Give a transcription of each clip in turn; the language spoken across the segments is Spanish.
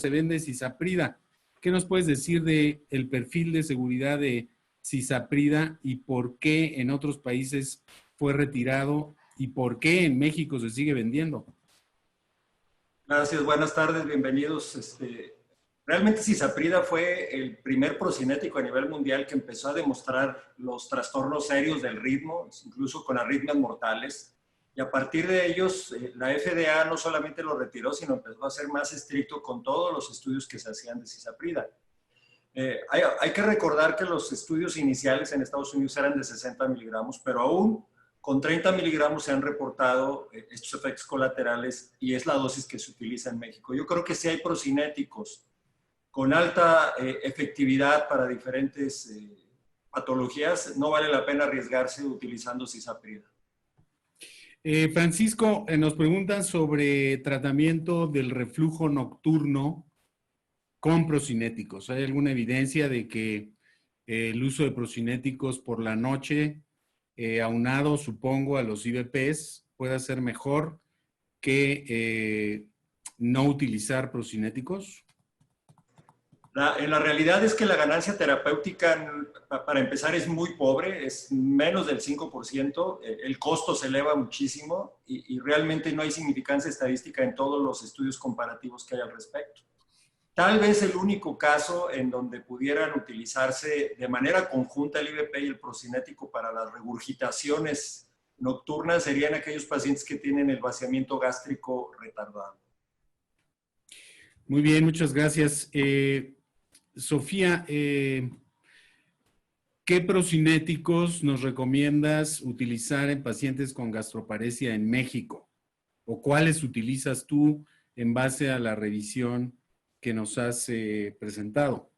se vende Cisaprida. ¿Qué nos puedes decir del perfil de seguridad de Cisaprida y por qué en otros países fue retirado y por qué en México se sigue vendiendo? Gracias, buenas tardes, bienvenidos. Realmente Cisaprida fue el primer procinético a nivel mundial que empezó a demostrar los trastornos serios del ritmo, incluso con arritmias mortales. Y a partir de ellos, la FDA no solamente lo retiró, sino empezó a ser más estricto con todos los estudios que se hacían de Cisaprida. Hay que recordar que los estudios iniciales en Estados Unidos eran de 60 miligramos, pero aún con 30 miligramos se han reportado estos efectos colaterales y es la dosis que se utiliza en México. Yo creo que sí hay procinéticos con alta efectividad para diferentes patologías, no vale la pena arriesgarse utilizando Cisaprida. Francisco, nos preguntan sobre tratamiento del reflujo nocturno con procinéticos. ¿Hay alguna evidencia de que el uso de procinéticos por la noche, aunado, supongo, a los IVPs, pueda ser mejor que no utilizar procinéticos? La realidad es que la ganancia terapéutica, para empezar, es muy pobre, es menos del 5%, el costo se eleva muchísimo y realmente no hay significancia estadística en todos los estudios comparativos que hay al respecto. Tal vez el único caso en donde pudieran utilizarse de manera conjunta el IVP y el procinético para las regurgitaciones nocturnas serían aquellos pacientes que tienen el vaciamiento gástrico retardado. Muy bien, muchas gracias. Sofía, ¿qué procinéticos nos recomiendas utilizar en pacientes con gastroparesia en México? ¿O cuáles utilizas tú en base a la revisión que nos has presentado?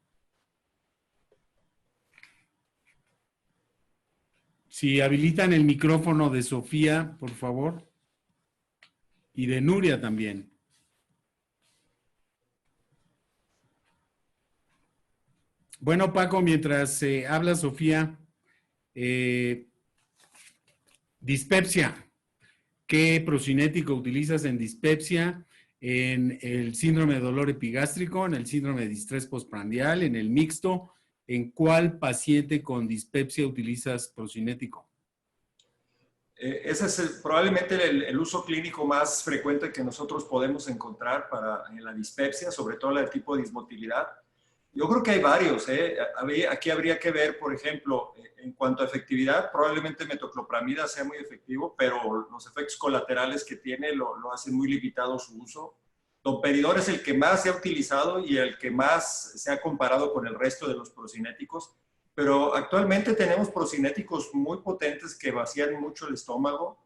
Si habilitan el micrófono de Sofía, por favor. Y de Nuria también. Bueno, Paco, mientras habla Sofía, dispepsia. ¿Qué procinético utilizas en dispepsia? En el síndrome de dolor epigástrico, en el síndrome de distrés postprandial, en el mixto. ¿En cuál paciente con dispepsia utilizas procinético? Ese es probablemente el uso clínico más frecuente que nosotros podemos encontrar en la dispepsia, sobre todo la de tipo de dismotilidad. Yo creo que hay varios. Aquí habría que ver, por ejemplo, en cuanto a efectividad, probablemente metoclopramida sea muy efectivo, pero los efectos colaterales que tiene lo hacen muy limitado su uso. Domperidor es el que más se ha utilizado y el que más se ha comparado con el resto de los procinéticos, pero actualmente tenemos procinéticos muy potentes que vacían mucho el estómago.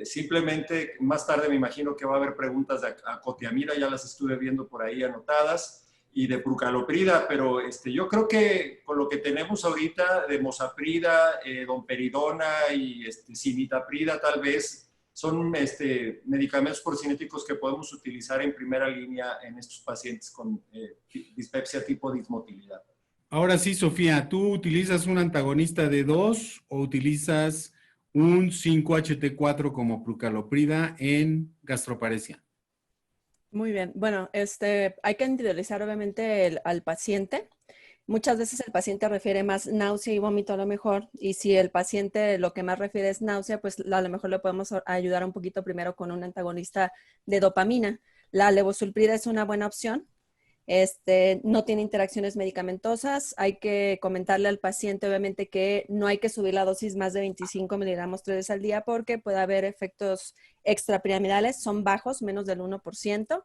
Simplemente, más tarde me imagino que va a haber preguntas de acotiamida, ya las estuve viendo por ahí anotadas, y de prucaloprida, pero yo creo que con lo que tenemos ahorita de mosaprida, domperidona y cinitaprida tal vez son medicamentos procinéticos que podemos utilizar en primera línea en estos pacientes con dispepsia tipo dismotilidad. Ahora sí, Sofía, ¿tú utilizas un antagonista de 2 o utilizas un 5-HT4 como prucaloprida en gastroparesia? Muy bien. Bueno, hay que individualizar obviamente al paciente. Muchas veces el paciente refiere más náusea y vómito a lo mejor, y si el paciente lo que más refiere es náusea, pues a lo mejor le podemos ayudar un poquito primero con un antagonista de dopamina. La levosulprida es una buena opción. No tiene interacciones medicamentosas. Hay que comentarle al paciente, obviamente, que no hay que subir la dosis más de 25 miligramos 3 veces al día porque puede haber efectos extrapiramidales, son bajos, menos del 1%,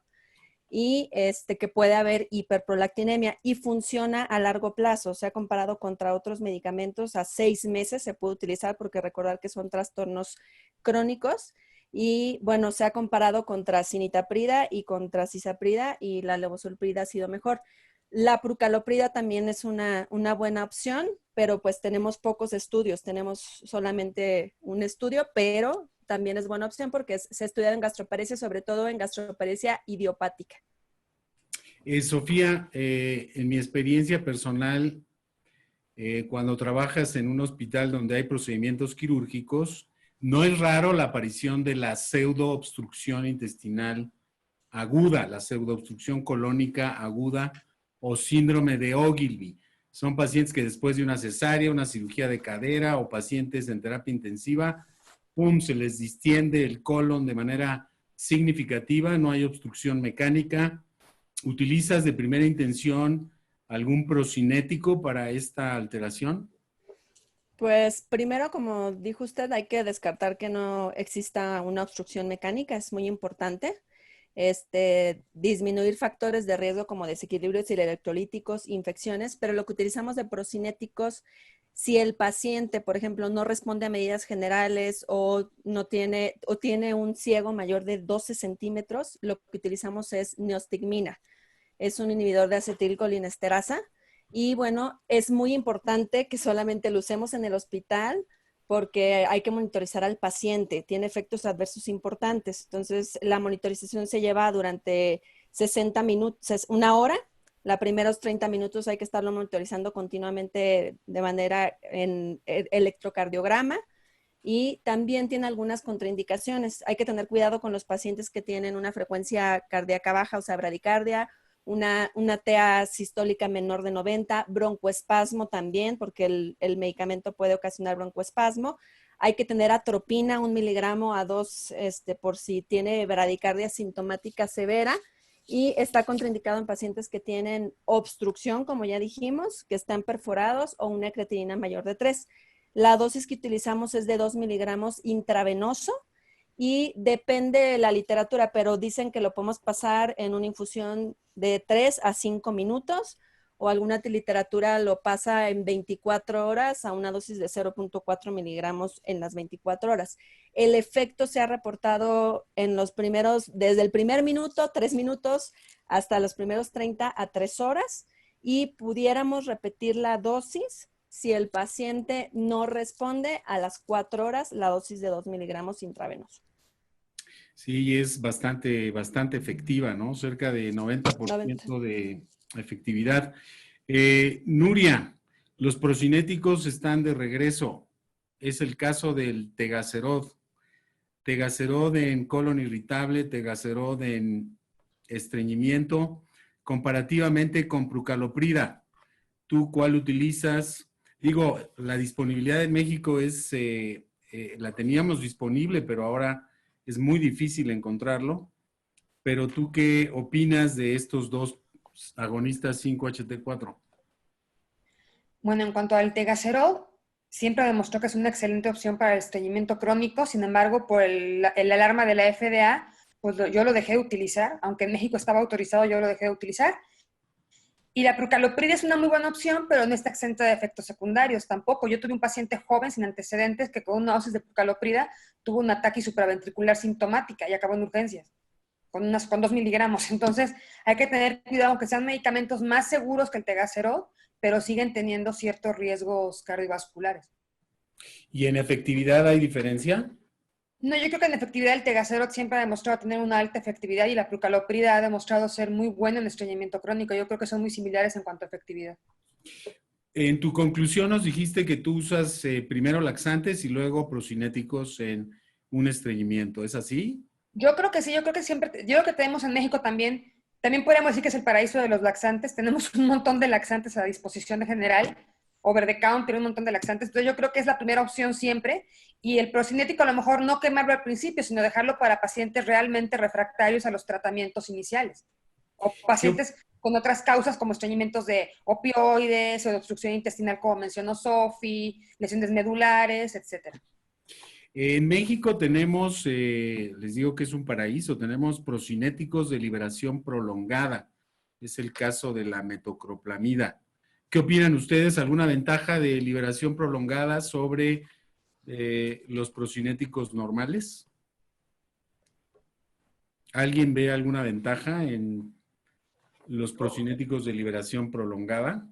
y que puede haber hiperprolactinemia y funciona a largo plazo. Se ha comparado contra otros medicamentos a 6 meses se puede utilizar porque recordar que son trastornos crónicos. Y bueno, se ha comparado contra cinitaprida y contra cisaprida y la levosulprida ha sido mejor. La prucaloprida también es una buena opción, pero pues tenemos pocos estudios, tenemos solamente un estudio, pero también es buena opción porque se estudia en gastroparesia, sobre todo en gastroparesia idiopática. Sofía, en mi experiencia personal, cuando trabajas en un hospital donde hay procedimientos quirúrgicos, no es raro la aparición de la pseudoobstrucción intestinal aguda, la pseudoobstrucción colónica aguda o síndrome de Ogilvy. Son pacientes que después de una cesárea, una cirugía de cadera o pacientes en terapia intensiva, ¡pum!, se les distiende el colon de manera significativa, no hay obstrucción mecánica. ¿Utilizas de primera intención algún procinético para esta alteración? Pues primero, como dijo usted, hay que descartar que no exista una obstrucción mecánica, es muy importante. Disminuir factores de riesgo como desequilibrios electrolíticos, infecciones, pero lo que utilizamos de procinéticos, si el paciente, por ejemplo, no responde a medidas generales o tiene un ciego mayor de 12 centímetros, lo que utilizamos es neostigmina. Es un inhibidor de acetilcolinesterasa. Y bueno, es muy importante que solamente lo usemos en el hospital porque hay que monitorizar al paciente. Tiene efectos adversos importantes. Entonces, la monitorización se lleva durante 60 minutos, una hora. Los primeros 30 minutos hay que estarlo monitorizando continuamente de manera en electrocardiograma. Y también tiene algunas contraindicaciones. Hay que tener cuidado con los pacientes que tienen una frecuencia cardíaca baja, o sea, bradicardia, una TA sistólica menor de 90, broncoespasmo también, porque el medicamento puede ocasionar broncoespasmo. Hay que tener atropina, 1 miligramo a 2, por si tiene bradicardia sintomática severa. Y está contraindicado en pacientes que tienen obstrucción, como ya dijimos, que están perforados o una creatinina mayor de 3. La dosis que utilizamos es de 2 miligramos intravenoso y depende de la literatura, pero dicen que lo podemos pasar en una infusión de 3 a 5 minutos o alguna literatura lo pasa en 24 horas a una dosis de 0.4 miligramos en las 24 horas. El efecto se ha reportado en los primeros, desde el primer minuto, 3 minutos, hasta los primeros 30 a 3 horas y pudiéramos repetir la dosis si el paciente no responde a las 4 horas la dosis de 2 miligramos intravenoso. Sí, es bastante efectiva, ¿no? Cerca de 90% de efectividad. Nuria, los procinéticos están de regreso. Es el caso del Tegaserod. Tegaserod en colon irritable, Tegaserod en estreñimiento, comparativamente con prucaloprida. ¿Tú cuál utilizas? Digo, la disponibilidad en México es, la teníamos disponible, pero ahora es muy difícil encontrarlo. Pero ¿tú qué opinas de estos dos agonistas 5-HT4? Bueno, en cuanto al Tegaserod, siempre demostró que es una excelente opción para el estreñimiento crónico. Sin embargo, por el alarma de la FDA, pues yo lo dejé de utilizar. Aunque en México estaba autorizado, yo lo dejé de utilizar. Y la prucaloprida es una muy buena opción, pero no está exenta de efectos secundarios tampoco. Yo tuve un paciente joven sin antecedentes que con una dosis de prucaloprida tuvo un ataque supraventricular sintomática y acabó en urgencias con 2 miligramos. Entonces hay que tener cuidado, aunque sean medicamentos más seguros que el Tegaserod, pero siguen teniendo ciertos riesgos cardiovasculares. ¿Y en efectividad hay diferencia? No, yo creo que en efectividad el Tegaserod siempre ha demostrado tener una alta efectividad y la prucaloprida ha demostrado ser muy buena en estreñimiento crónico. Yo creo que son muy similares en cuanto a efectividad. En tu conclusión nos dijiste que tú usas primero laxantes y luego procinéticos en un estreñimiento. ¿Es así? Yo creo que sí, yo creo que siempre, yo creo que tenemos en México también podríamos decir que es el paraíso de los laxantes. Tenemos un montón de laxantes a disposición de general, over the counter, un montón de laxantes. Entonces yo creo que es la primera opción siempre. Y el procinético a lo mejor no quemarlo al principio, sino dejarlo para pacientes realmente refractarios a los tratamientos iniciales. O pacientes con otras causas como estreñimientos de opioides o de obstrucción intestinal, como mencionó Sofi, lesiones medulares, etcétera. En México tenemos, les digo que es un paraíso, tenemos procinéticos de liberación prolongada. Es el caso de la metoclopramida. ¿Qué opinan ustedes? ¿Alguna ventaja de liberación prolongada sobre los procinéticos normales? ¿Alguien ve alguna ventaja en los procinéticos de liberación prolongada?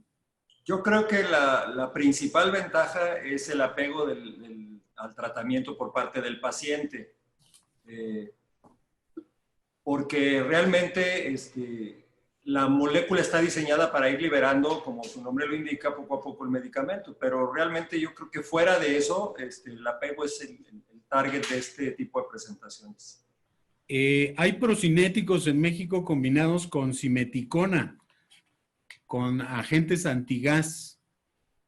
Yo creo que la principal ventaja es el apego al tratamiento por parte del paciente. Porque realmente la molécula está diseñada para ir liberando, como su nombre lo indica, poco a poco el medicamento. Pero realmente yo creo que fuera de eso, el apego es el target de este tipo de presentaciones. Hay procinéticos en México combinados con simeticona, con agentes antigas.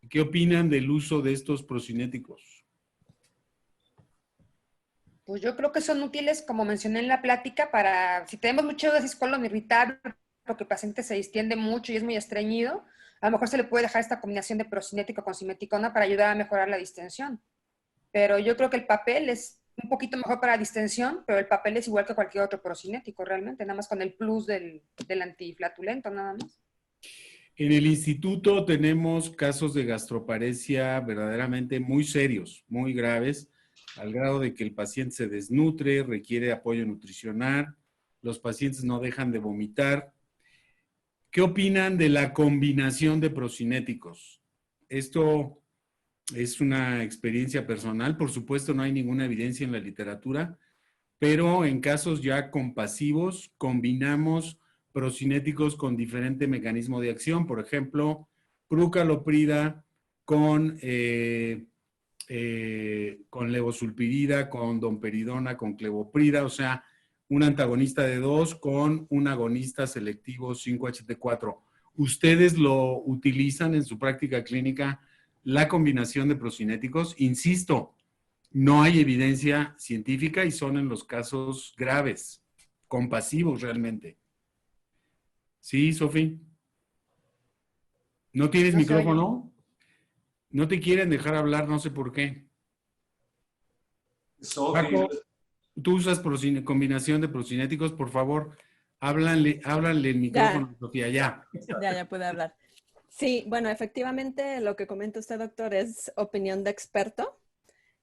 ¿Qué opinan del uso de estos procinéticos? Pues yo creo que son útiles, como mencioné en la plática, para si tenemos mucho de colon irritable, porque el paciente se distiende mucho y es muy estreñido, a lo mejor se le puede dejar esta combinación de procinético con simeticona para ayudar a mejorar la distensión. Pero yo creo que el papel es un poquito mejor para distensión, pero el papel es igual que cualquier otro procinético realmente, nada más con el plus del antiflatulento, nada más. En el instituto tenemos casos de gastroparesia verdaderamente muy serios, muy graves, al grado de que el paciente se desnutre, requiere apoyo nutricional, los pacientes no dejan de vomitar. ¿Qué opinan de la combinación de procinéticos? Esto es una experiencia personal, por supuesto no hay ninguna evidencia en la literatura, pero en casos ya compasivos combinamos procinéticos con diferente mecanismo de acción, por ejemplo, prucaloprida con levosulpirida, con domperidona, con clevoprida, o sea, un antagonista de 2 con un agonista selectivo 5-HT4. ¿Ustedes lo utilizan en su práctica clínica la combinación de procinéticos? Insisto, no hay evidencia científica y son en los casos graves, compasivos realmente. ¿Sí, Sofi? ¿No tienes No se oye. micrófono? No te quieren dejar hablar, no sé por qué. Sofi, Paco, tú usas combinación de procinéticos, por favor, háblanle el micrófono Ya, a Sofía, ya. ya puede hablar. Sí, bueno, efectivamente lo que comenta usted, doctor, es opinión de experto.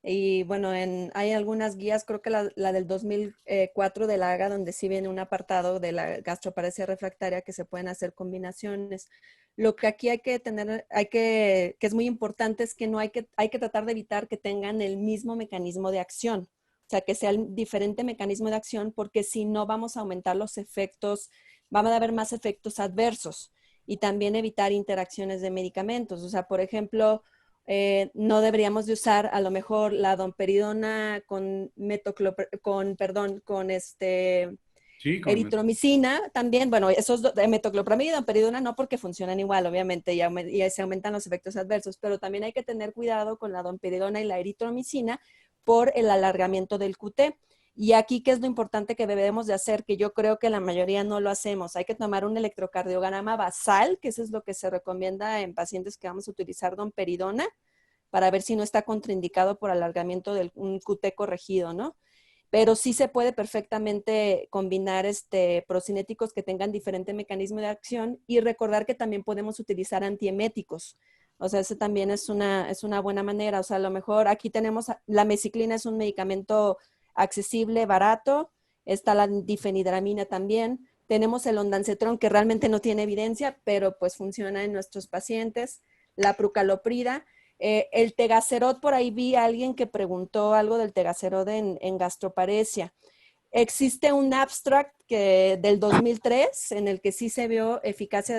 Y bueno, hay algunas guías, creo que la del 2004 de la AGA, donde sí viene un apartado de la gastroparesia refractaria que se pueden hacer combinaciones. Lo que aquí hay que tener, que es muy importante, es que no hay que tratar de evitar que tengan el mismo mecanismo de acción. O sea, que sea el diferente mecanismo de acción, porque si no vamos a aumentar los efectos, van a haber más efectos adversos. Y también evitar interacciones de medicamentos. O sea, por ejemplo, no deberíamos de usar a lo mejor la domperidona con Sí, eritromicina también. Bueno, esos metoclopramida y domperidona no, porque funcionan igual, obviamente, y se aumentan los efectos adversos, pero también hay que tener cuidado con la domperidona y la eritromicina por el alargamiento del QT. Y aquí, ¿qué es lo importante que debemos de hacer? Que yo creo que la mayoría no lo hacemos. Hay que tomar un electrocardiograma basal, que eso es lo que se recomienda en pacientes que vamos a utilizar domperidona, para ver si no está contraindicado por alargamiento del un QT corregido, ¿no? Pero sí se puede perfectamente combinar procinéticos que tengan diferente mecanismo de acción, y recordar que también podemos utilizar antieméticos. O sea, ese también es una buena manera. O sea, a lo mejor aquí tenemos, la mezclina es un medicamento accesible, barato. Está la difenidramina también. Tenemos el ondansetron, que realmente no tiene evidencia, pero pues funciona en nuestros pacientes. La prucaloprida. El tegacerot, por ahí vi a alguien que preguntó algo del tegacerot en gastroparesia. Existe un abstract del 2003 en el que sí se vio eficacia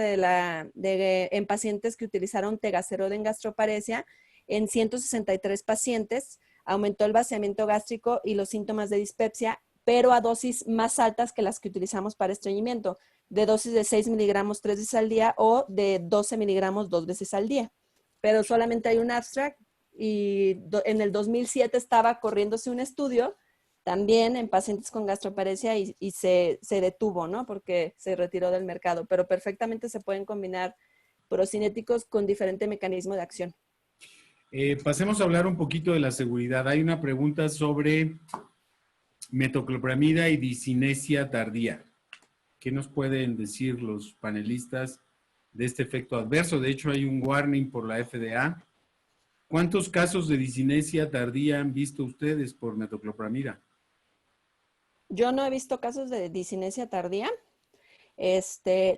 en pacientes que utilizaron tegacerot en gastroparesia. En 163 pacientes aumentó el vaciamiento gástrico y los síntomas de dispepsia, pero a dosis más altas que las que utilizamos para estreñimiento, de dosis de 6 miligramos 3 veces al día o de 12 miligramos 2 veces al día. Pero solamente hay un abstract, y en el 2007 estaba corriéndose un estudio también en pacientes con gastroparesia y se detuvo, ¿no? Porque se retiró del mercado, pero perfectamente se pueden combinar procinéticos con diferente mecanismo de acción. Pasemos a hablar un poquito de la seguridad. Hay una pregunta sobre metoclopramida y discinesia tardía. ¿Qué nos pueden decir los panelistas de este efecto adverso? De hecho, hay un warning por la FDA. ¿Cuántos casos de discinesia tardía han visto ustedes por metoclopramida? Yo no he visto casos de discinesia tardía.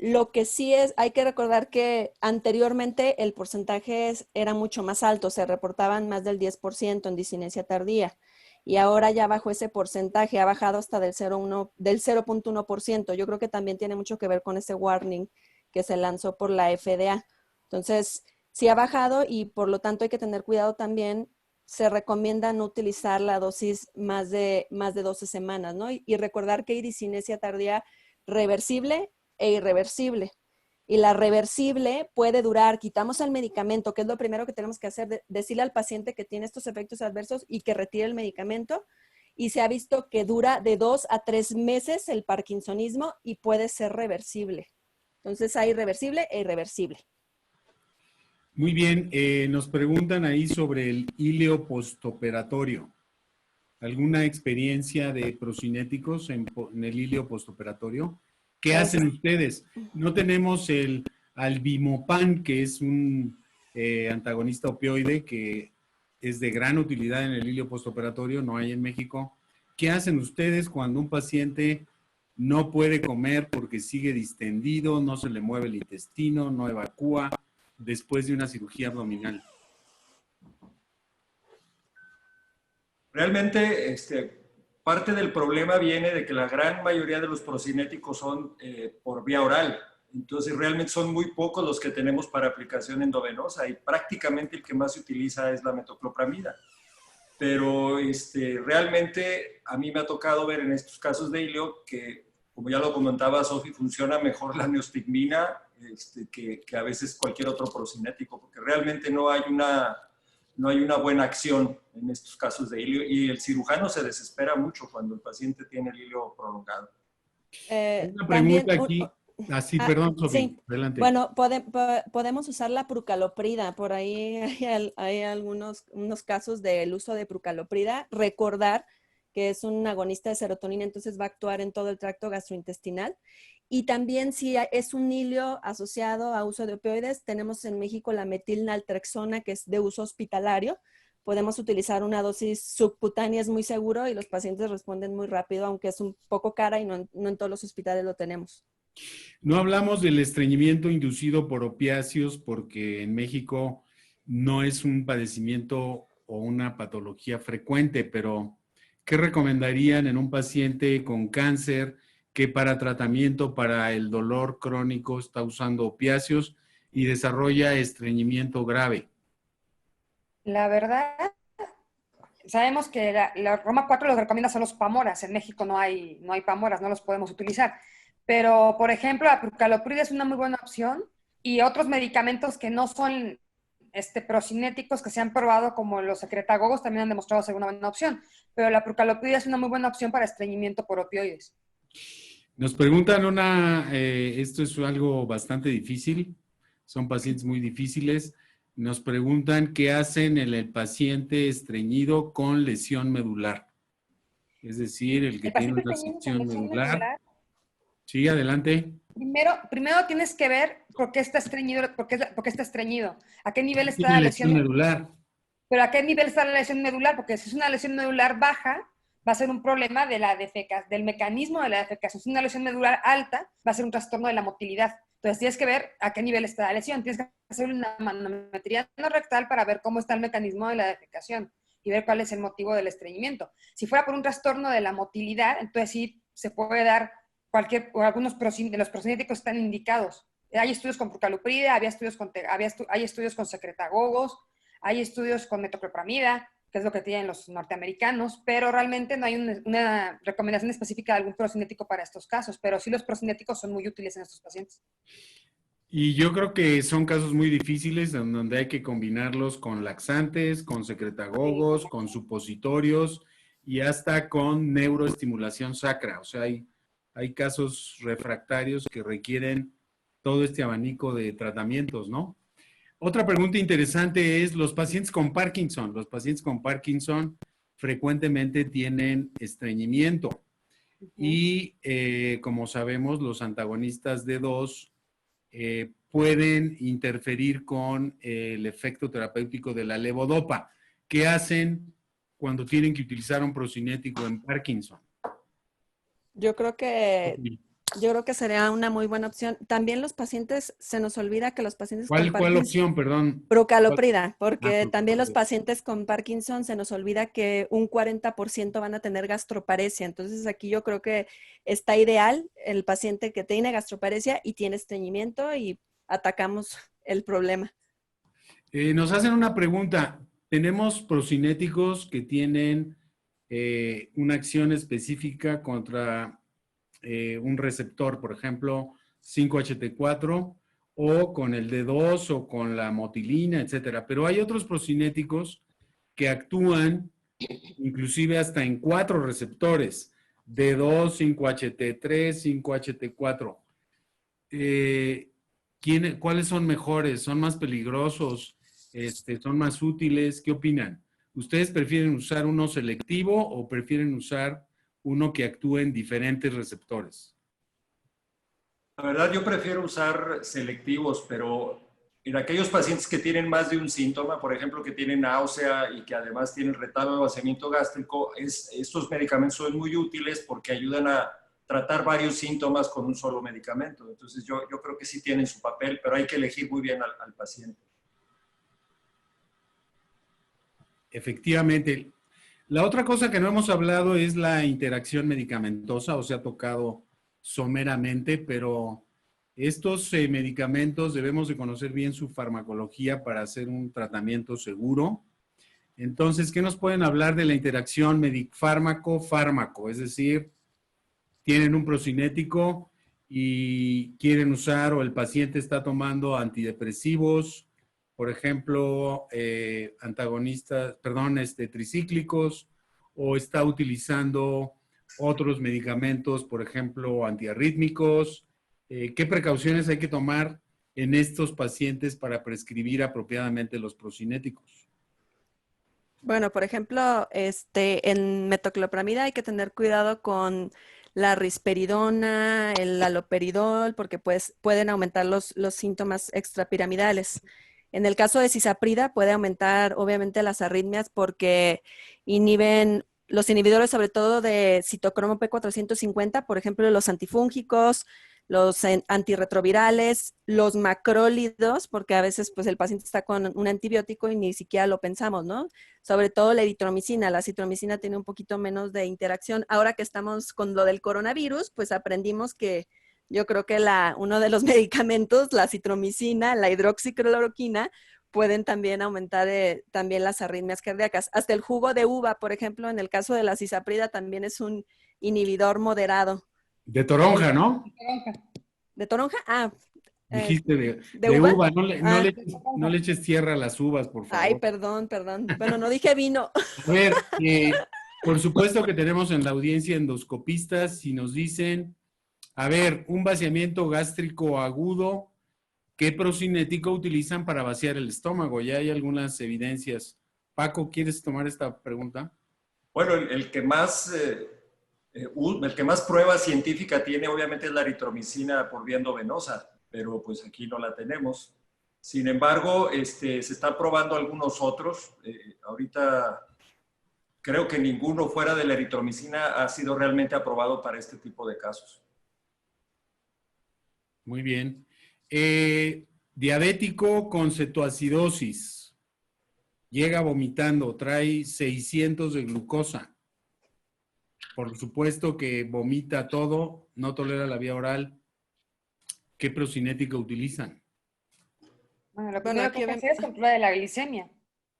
Lo que sí hay que recordar que anteriormente el porcentaje era mucho más alto, se reportaban más del 10% en discinesia tardía, y ahora ya bajó ese porcentaje, ha bajado hasta del 0.1%. Yo creo que también tiene mucho que ver con ese warning que se lanzó por la FDA. Entonces, sí ha bajado, y por lo tanto hay que tener cuidado también se recomienda no utilizar la dosis más de 12 semanas, ¿no? Y recordar que hay discinesia tardía reversible e irreversible. Y la reversible puede durar, quitamos el medicamento, que es lo primero que tenemos que hacer, decirle al paciente que tiene estos efectos adversos y que retire el medicamento. Y se ha visto que dura de 2 a 3 meses el parkinsonismo y puede ser reversible. Entonces hay reversible e irreversible. Muy bien, nos preguntan ahí sobre el hileo postoperatorio. ¿Alguna experiencia de procinéticos en el hileo postoperatorio? ¿Qué hacen ustedes? No tenemos el Albimopan, que es un antagonista opioide que es de gran utilidad en el hileo postoperatorio, no hay en México. ¿Qué hacen ustedes cuando un paciente no puede comer porque sigue distendido, no se le mueve el intestino, no evacúa después de una cirugía abdominal? Realmente, parte del problema viene de que la gran mayoría de los procinéticos son por vía oral. Entonces, realmente son muy pocos los que tenemos para aplicación endovenosa y prácticamente el que más se utiliza es la metoclopramida. Pero realmente a mí me ha tocado ver en estos casos de hileo que, como ya lo comentaba Sofi, funciona mejor la neostigmina que a veces cualquier otro procinético, porque realmente no hay una buena acción en estos casos de hileo y el cirujano se desespera mucho cuando el paciente tiene el hileo prolongado. Una pregunta aquí. Sí, perdón, Sofi, sí. adelante. Bueno, podemos usar la prucaloprida. Por ahí hay unos casos del uso de prucaloprida. Recordar que es un agonista de serotonina, entonces va a actuar en todo el tracto gastrointestinal. Y también si es un hileo asociado a uso de opioides, tenemos en México la metilnaltrexona, que es de uso hospitalario. Podemos utilizar una dosis subcutánea, es muy seguro y los pacientes responden muy rápido, aunque es un poco cara y no en todos los hospitales lo tenemos. No hablamos del estreñimiento inducido por opiáceos porque en México no es un padecimiento o una patología frecuente, pero ¿qué recomendarían en un paciente con cáncer que para tratamiento para el dolor crónico está usando opiáceos y desarrolla estreñimiento grave? La verdad, sabemos que la Roma 4 lo que recomienda son los pamoras. En México no hay pamoras, no los podemos utilizar. Pero, por ejemplo, la prucaloprida es una muy buena opción y otros medicamentos que no son procinéticos que se han probado, como los secretagogos, también han demostrado ser una buena opción. Pero la prucaloprida es una muy buena opción para estreñimiento por opioides. Nos preguntan esto es algo bastante difícil, son pacientes muy difíciles. Nos preguntan qué hacen en el paciente estreñido con lesión medular. Es decir, el que tiene una lesión medular. Sí, adelante. Primero tienes que ver por qué está estreñido, por qué está estreñido, a qué nivel está la lesión medular. Pero a qué nivel está la lesión medular, porque si es una lesión medular baja, va a ser un problema del mecanismo de la defecación. Si es una lesión medular alta, va a ser un trastorno de la motilidad. Entonces tienes que ver a qué nivel está la lesión. Tienes que hacer una manometría no rectal para ver cómo está el mecanismo de la defecación y ver cuál es el motivo del estreñimiento. Si fuera por un trastorno de la motilidad, entonces sí se puede dar algunos de los procinéticos están indicados. Hay estudios con prucaloprida, hay estudios con secretagogos, hay estudios con metoclopramida, que es lo que tienen los norteamericanos, pero realmente no hay una recomendación específica de algún procinético para estos casos, pero sí los procinéticos son muy útiles en estos pacientes. Y yo creo que son casos muy difíciles en donde hay que combinarlos con laxantes, con secretagogos, con supositorios y hasta con neuroestimulación sacra. O sea, hay casos refractarios que requieren todo este abanico de tratamientos, ¿no? Otra pregunta interesante es los pacientes con Parkinson. Los pacientes con Parkinson frecuentemente tienen estreñimiento y como sabemos los antagonistas D2 pueden interferir con el efecto terapéutico de la levodopa. ¿Qué hacen cuando tienen que utilizar un procinético en Parkinson? Yo creo que sería una muy buena opción. También los pacientes, se nos olvida que los pacientes con Parkinson... ¿Cuál opción, perdón? Prucaloprida, porque también los pacientes con Parkinson se nos olvida que un 40% van a tener gastroparesia. Entonces aquí yo creo que está ideal el paciente que tiene gastroparesia y tiene estreñimiento y atacamos el problema. Nos hacen una pregunta. tenemos procinéticos que tienen una acción específica contra un receptor, por ejemplo, 5-HT4, o con el D2 o con la motilina, etcétera. Pero hay otros procinéticos que actúan inclusive hasta en 4 receptores, D2, 5-HT3, 5-HT4. ¿Cuáles son mejores? ¿Son más peligrosos? ¿Son más útiles? ¿Qué opinan? ¿Ustedes prefieren usar uno selectivo o prefieren usar uno que actúe en diferentes receptores? La verdad, yo prefiero usar selectivos, pero en aquellos pacientes que tienen más de un síntoma, por ejemplo, que tienen náusea y que además tienen retardo de vaciamiento gástrico, estos medicamentos son muy útiles porque ayudan a tratar varios síntomas con un solo medicamento. Entonces, yo creo que sí tienen su papel, pero hay que elegir muy bien al paciente. Efectivamente. La otra cosa que no hemos hablado es la interacción medicamentosa, o sea, ha tocado someramente, pero estos medicamentos debemos de conocer bien su farmacología para hacer un tratamiento seguro. Entonces, ¿qué nos pueden hablar de la interacción fármaco-fármaco? Es decir, tienen un procinético y quieren usar, o el paciente está tomando antidepresivos, por ejemplo, tricíclicos, o está utilizando otros medicamentos, por ejemplo, antiarrítmicos. ¿Qué precauciones hay que tomar en estos pacientes para prescribir apropiadamente los procinéticos? Bueno, por ejemplo, en metoclopramida hay que tener cuidado con la risperidona, el haloperidol, porque pues, pueden aumentar los síntomas extrapiramidales. En el caso de cisaprida puede aumentar obviamente las arritmias porque inhiben los inhibidores sobre todo de citocromo P450, por ejemplo, los antifúngicos, los antirretrovirales, los macrólidos, porque a veces pues el paciente está con un antibiótico y ni siquiera lo pensamos, ¿no? Sobre todo la eritromicina. La citromicina tiene un poquito menos de interacción. Ahora que estamos con lo del coronavirus, pues aprendimos que yo creo que uno de los medicamentos, la citromicina, la hidroxicloroquina, pueden también aumentar también las arritmias cardíacas. Hasta el jugo de uva, por ejemplo, en el caso de la cisaprida, también es un inhibidor moderado. De toronja, ¿no? ¿De toronja? Ah. Dijiste ¿de uva? uva? No le eches tierra a las uvas, por favor. Ay, perdón. Bueno, no dije vino. A ver, por supuesto que tenemos en la audiencia endoscopistas y nos dicen, a ver, un vaciamiento gástrico agudo, ¿qué procinético utilizan para vaciar el estómago? Ya hay algunas evidencias. Paco, ¿quieres tomar esta pregunta? Bueno, el que más prueba científica tiene obviamente es la eritromicina por vía endovenosa, pero pues aquí no la tenemos. Sin embargo, se están probando algunos otros. Ahorita creo que ninguno fuera de la eritromicina ha sido realmente aprobado para este tipo de casos. Muy bien. Diabético con cetoacidosis. Llega vomitando, trae 600 de glucosa. Por supuesto que vomita todo, no tolera la vía oral. ¿Qué procinética utilizan? Bueno, lo primero que hay que hacer es controlar la glicemia.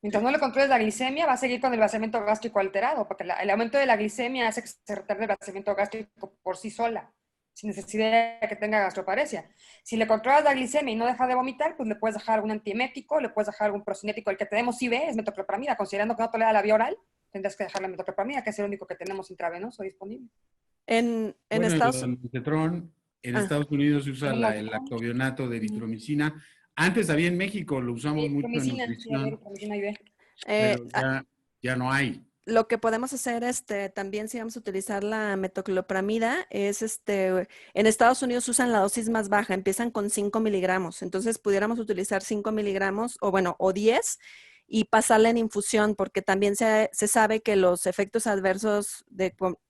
Mientras no le controles la glicemia, va a seguir con el vaciamiento gástrico alterado, porque el aumento de la glicemia hace que se retarde el vaciamiento gástrico por sí sola, sin necesidad de que tenga gastroparesia. Si le controlas la glicemia y no deja de vomitar, pues le puedes dejar algún antiemético, le puedes dejar algún procinético. El que tenemos IV es metoclopramida. Considerando que no tolera la vía oral, tendrás que dejar la metoclopramida, que es el único que tenemos intravenoso disponible. En Estados Unidos. En Estados Unidos se usa el lactovionato de eritromicina. Antes había en México, lo usamos mucho en nutrición, pero ya no hay. Lo que podemos hacer también si vamos a utilizar la metoclopramida es en Estados Unidos usan la dosis más baja, empiezan con 5 miligramos, entonces pudiéramos utilizar 5 miligramos o 10 y pasarla en infusión porque también se sabe que los efectos adversos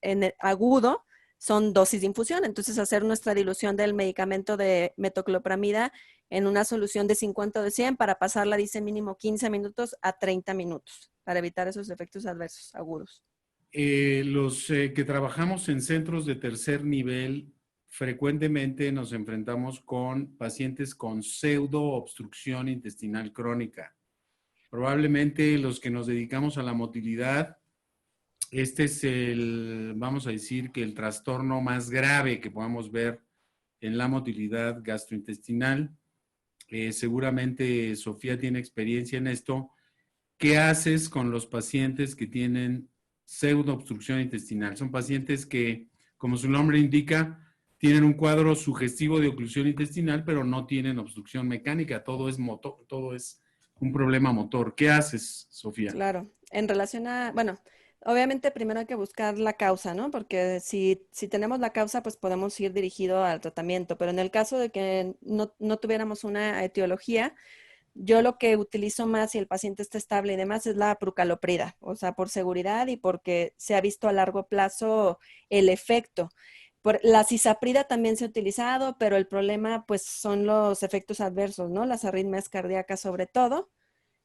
en el agudo son dosis de infusión, entonces hacer nuestra dilución del medicamento de metoclopramida en una solución de 50 o de 100 para pasarla, dice mínimo 15 minutos a 30 minutos para evitar esos efectos adversos agudos. Los que trabajamos en centros de tercer nivel, frecuentemente nos enfrentamos con pacientes con pseudo obstrucción intestinal crónica. Probablemente los que nos dedicamos a la motilidad, este es vamos a decir que el trastorno más grave que podamos ver en la motilidad gastrointestinal. Seguramente Sofía tiene experiencia en esto. ¿Qué haces con los pacientes que tienen pseudoobstrucción intestinal? Son pacientes que, como su nombre indica, tienen un cuadro sugestivo de oclusión intestinal, pero no tienen obstrucción mecánica. Todo es motor, todo es un problema motor. ¿Qué haces, Sofía? Claro, en relación a, bueno, obviamente primero hay que buscar la causa, ¿no? Porque si tenemos la causa, pues podemos ir dirigido al tratamiento, pero en el caso de que no tuviéramos una etiología, yo lo que utilizo más si el paciente está estable y demás es la prucaloprida, o sea, por seguridad y porque se ha visto a largo plazo el efecto. La cisaprida también se ha utilizado, pero el problema pues son los efectos adversos, ¿no? Las arritmias cardíacas sobre todo.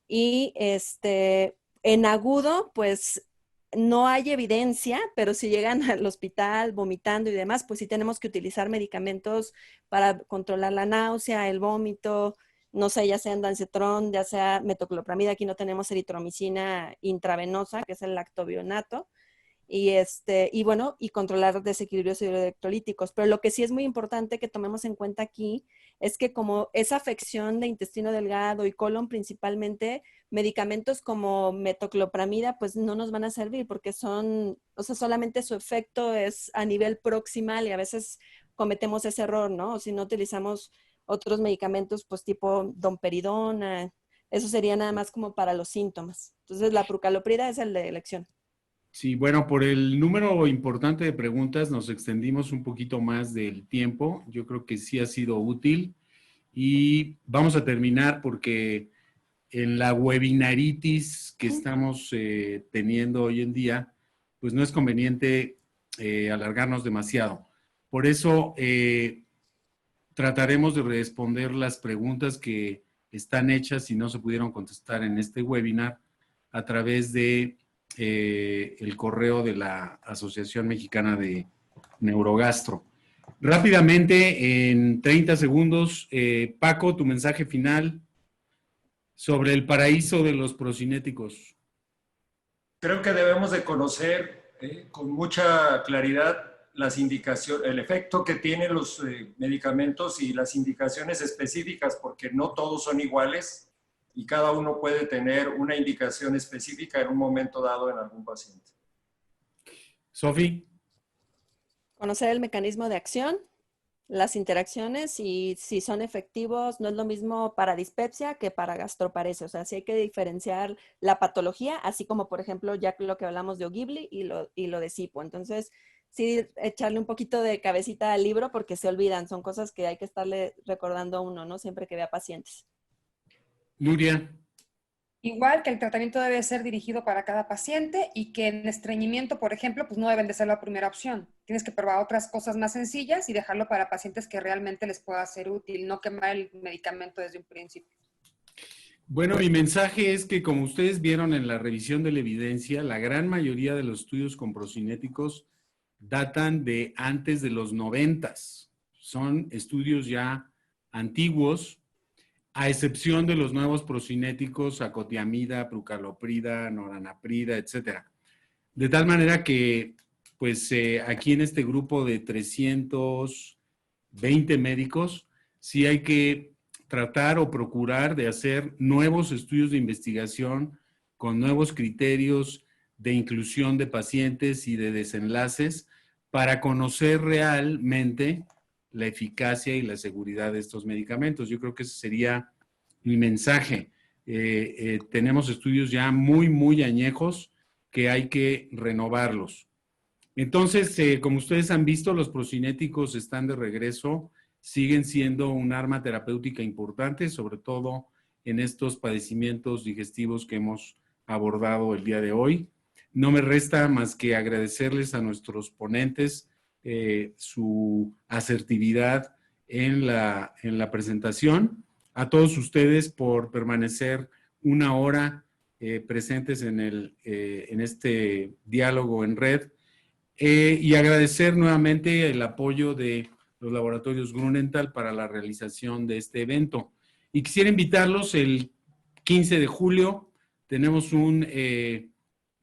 Y en agudo, pues no hay evidencia, pero si llegan al hospital vomitando y demás, pues sí tenemos que utilizar medicamentos para controlar la náusea, el vómito, no sé, ya sea ondansetron, ya sea metoclopramida, aquí no tenemos eritromicina intravenosa, que es el lactobionato, y bueno, y controlar desequilibrios hidroelectrolíticos. Pero lo que sí es muy importante que tomemos en cuenta aquí es que como esa afección de intestino delgado y colon principalmente, medicamentos como metoclopramida pues no nos van a servir porque son, o sea, solamente su efecto es a nivel proximal y a veces cometemos ese error, ¿no? O si no utilizamos otros medicamentos pues tipo domperidona, eso sería nada más como para los síntomas. Entonces la prucaloprida es el de elección. Sí, bueno, por el número importante de preguntas nos extendimos un poquito más del tiempo. Yo creo que sí ha sido útil y vamos a terminar porque en la webinaritis que estamos teniendo hoy en día, pues no es conveniente alargarnos demasiado. Por eso trataremos de responder las preguntas que están hechas y no se pudieron contestar en este webinar a través de el correo de la Asociación Mexicana de Neurogastro. Rápidamente, en 30 segundos, Paco, tu mensaje final sobre el paraíso de los procinéticos. Creo que debemos de conocer con mucha claridad las indicaciones, el efecto que tienen los medicamentos y las indicaciones específicas, porque no todos son iguales y cada uno puede tener una indicación específica en un momento dado en algún paciente. Sofi. Conocer el mecanismo de acción, las interacciones y si son efectivos, no es lo mismo para dispepsia que para gastroparesia. O sea, sí hay que diferenciar la patología, así como, por ejemplo, ya lo que hablamos de Ogibli y lo de SIPO. Entonces, sí, echarle un poquito de cabecita al libro porque se olvidan. Son cosas que hay que estarle recordando a uno, ¿no? Siempre que vea pacientes. Nuria. Igual que el tratamiento debe ser dirigido para cada paciente y que en estreñimiento, por ejemplo, pues no deben de ser la primera opción. Tienes que probar otras cosas más sencillas y dejarlo para pacientes que realmente les pueda ser útil, no quemar el medicamento desde un principio. Bueno, mi mensaje es que como ustedes vieron en la revisión de la evidencia, la gran mayoría de los estudios con procinéticos datan de antes de los 90s. Son estudios ya antiguos, a excepción de los nuevos procinéticos, acotiamida, prucaloprida, noranaprida, etcétera. De tal manera que, pues, aquí en este grupo de 320 médicos, sí hay que tratar o procurar de hacer nuevos estudios de investigación con nuevos criterios de inclusión de pacientes y de desenlaces para conocer realmente la eficacia y la seguridad de estos medicamentos. Yo creo que ese sería mi mensaje. Tenemos estudios ya muy, muy añejos que hay que renovarlos. Entonces, como ustedes han visto, los procinéticos están de regreso, siguen siendo un arma terapéutica importante, sobre todo en estos padecimientos digestivos que hemos abordado el día de hoy. No me resta más que agradecerles a nuestros ponentes su asertividad en la presentación, a todos ustedes por permanecer una hora presentes en este diálogo en red y agradecer nuevamente el apoyo de los laboratorios Grunenthal para la realización de este evento. Y quisiera invitarlos el 15 de julio tenemos un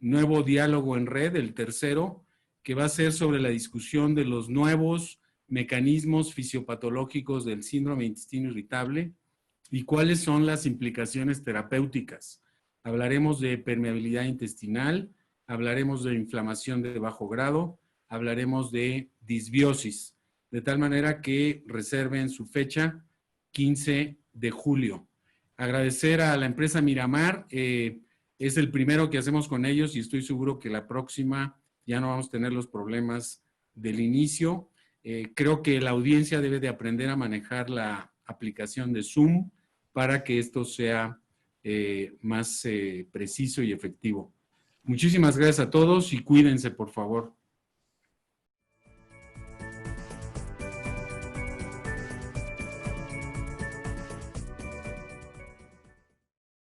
nuevo diálogo en red, el tercero, que va a ser sobre la discusión de los nuevos mecanismos fisiopatológicos del síndrome de intestino irritable y cuáles son las implicaciones terapéuticas. Hablaremos de permeabilidad intestinal, hablaremos de inflamación de bajo grado, hablaremos de disbiosis, de tal manera que reserven su fecha 15 de julio. Agradecer a la empresa Miramar, es el primero que hacemos con ellos y estoy seguro que la próxima ya no vamos a tener los problemas del inicio. Creo que la audiencia debe de aprender a manejar la aplicación de Zoom para que esto sea más preciso y efectivo. Muchísimas gracias a todos y cuídense, por favor.